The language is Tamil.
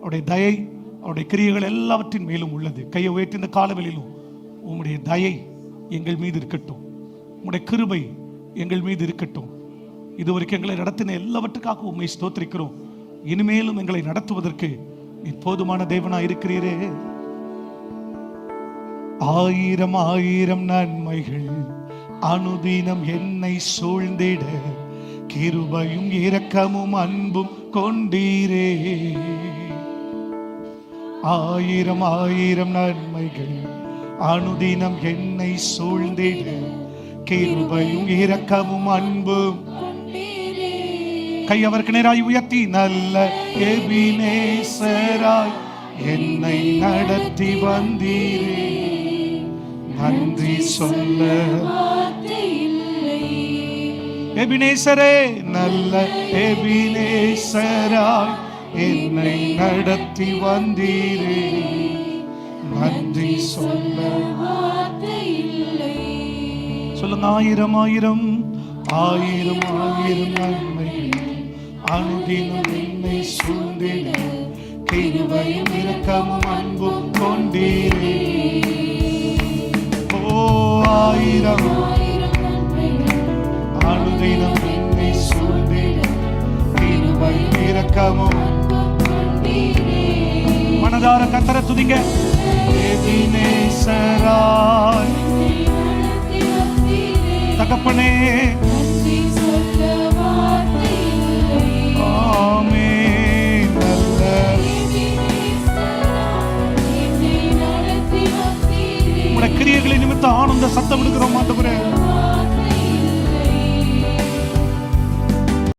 அவருடைய தயை அவருடைய கிரியைகள் எல்லாவற்றின் மேலும் உள்ளது. கையை உயர்த்தி இந்த காலவெளியிலும் உம்முடைய தயை எங்கள் மீது இருக்கட்டும், உம்முடைய கிருபை எங்கள் மீது இருக்கட்டும். இதுவரைக்கும் எங்களை நடத்தின எல்லாவற்றுக்காக உம்மை ஸ்தோத்திரிக்கிறோம். இனிமேலும் எங்களை நடத்துவதற்கு நீ போதுமான தேவனாய் இருக்கிறீரே. ஆயிரம் ஆயிரம் நன்மைகள் அனுதினம் என்னை சூழ்ந்திட கிருபையும் இரக்கமும் அன்பும் கொண்டீரே. ஆயிரம் ஆயிரம் நன்மைகள் அனுதினம் என்னை சூழ்ந்திட கிருபையும் இரக்கமும் அன்பும். கை அவருக்கு நேராய் உயர்த்தி நல்ல எபினேசராய் என்னை நடத்தி வந்தீரே, நன்றி சொல்ல எபினேசரே. நல்ல எபினேசராய் என்னை நடத்தி வந்தீரே, நன்றி சொல்ல. சொல்லுங்க. ஆயிரம் ஆயிரம் ஆயிரம் ஆயிரம் நன்மைகள் அனுதினம் என்னை சூழ்ந்திட கிருபையும் இரக்கமும் அன்பும் கொண்டீரே. ஓ ஆயிரம் அனுதினம் என்னை சூழ்ந்திட கிருபையும் இரக்கமும். மனதார கர்த்தரை துதிங்க. எபினேசராய் தகப்பனே